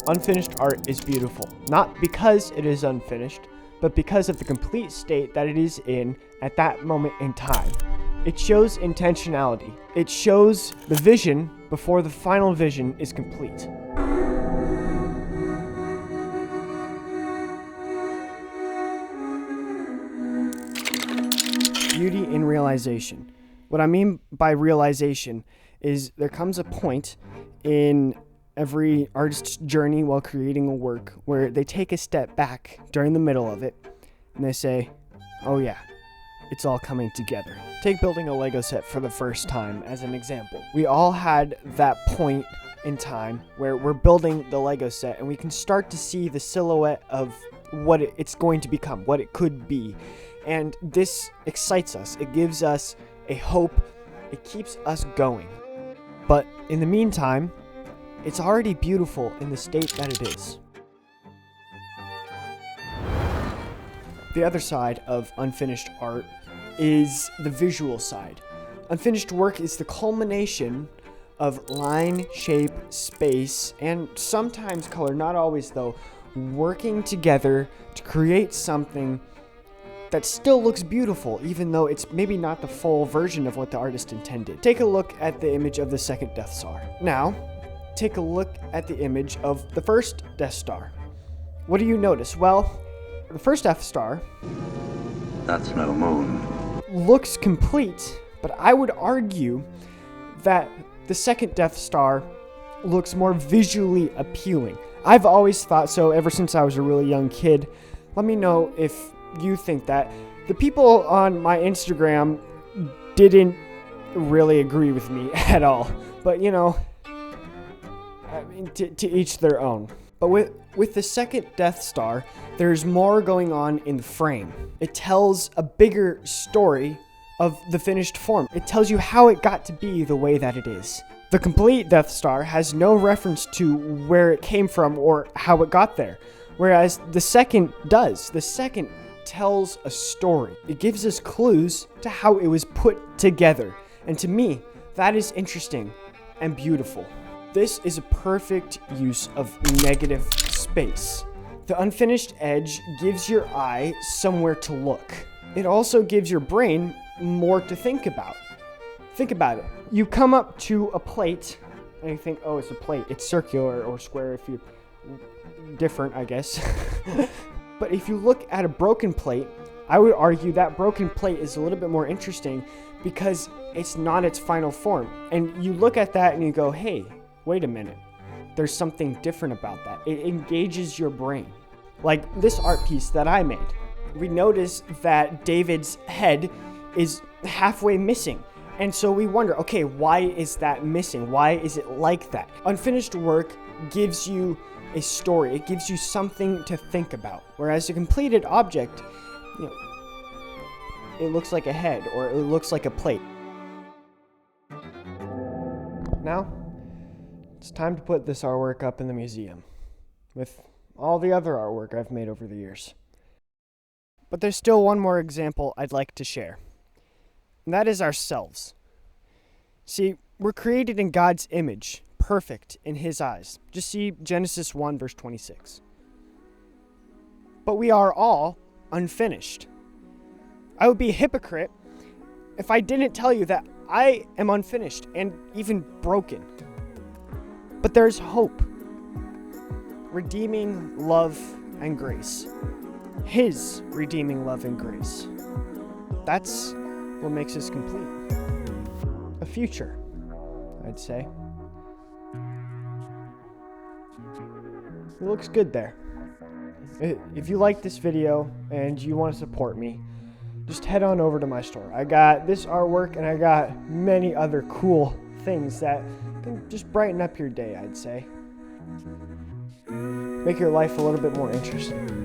Unfinished art is beautiful, not because it is unfinished, but because of the complete state that it is in at that moment in time. It shows intentionality. It shows the vision before the final vision is complete. Beauty in realization. What I mean by realization is there comes a point in every artist's journey while creating a work where they take a step back during the middle of it and they say, oh yeah, it's all coming together. Take building a Lego set for the first time as an example. We all had that point in time where we're building the Lego set and we can start to see the silhouette of what it's going to become, what it could be. And this excites us. It gives us a hope. It keeps us going. But in the meantime, it's already beautiful in the state that it is. The other side of unfinished art is the visual side. Unfinished work is the culmination of line, shape, space, and sometimes color, not always though, working together to create something that still looks beautiful, even though it's maybe not the full version of what the artist intended. Take a look at the image of the second Death Star. Now, take a look at the image of the first Death Star. What do you notice? Well, the first Death Star, that's no moon, looks complete, but I would argue that the second Death Star looks more visually appealing. I've always thought so ever since I was a really young kid. Let me know if you think that. The people on my Instagram didn't really agree with me at all, but you know, I mean, to each their own. But with the second Death Star, there's more going on in the frame. It tells a bigger story of the finished form. It tells you how it got to be the way that it is. The complete Death Star has no reference to where it came from or how it got there, whereas the second does. The second tells a story. It gives us clues to how it was put together. And to me, that is interesting and beautiful. This is a perfect use of negative space. The unfinished edge gives your eye somewhere to look. It also gives your brain more to think about. Think about it. You come up to a plate and you think, oh, it's a plate. It's circular or square if you're different, I guess. But if you look at a broken plate, I would argue that broken plate is a little bit more interesting because it's not its final form. And you look at that and you go, hey, wait a minute. There's something different about that. It engages your brain. Like this art piece that I made. We notice that David's head is halfway missing. And so we wonder, okay, why is that missing? Why is it like that? Unfinished work gives you a story. It gives you something to think about. Whereas a completed object, you know, it looks like a head or it looks like a plate. Now, it's time to put this artwork up in the museum with all the other artwork I've made over the years. But there's still one more example I'd like to share. And that is ourselves. See, we're created in God's image, perfect in His eyes. Just see Genesis 1, verse 26. But we are all unfinished. I would be a hypocrite if I didn't tell you that I am unfinished and even broken. But there's hope, redeeming love and grace. His redeeming love and grace. That's what makes us complete. A future, I'd say. It looks good there. If you like this video and you want to support me, just head on over to my store. I got this artwork and I got many other cool things that can just brighten up your day, I'd say. Make your life a little bit more interesting.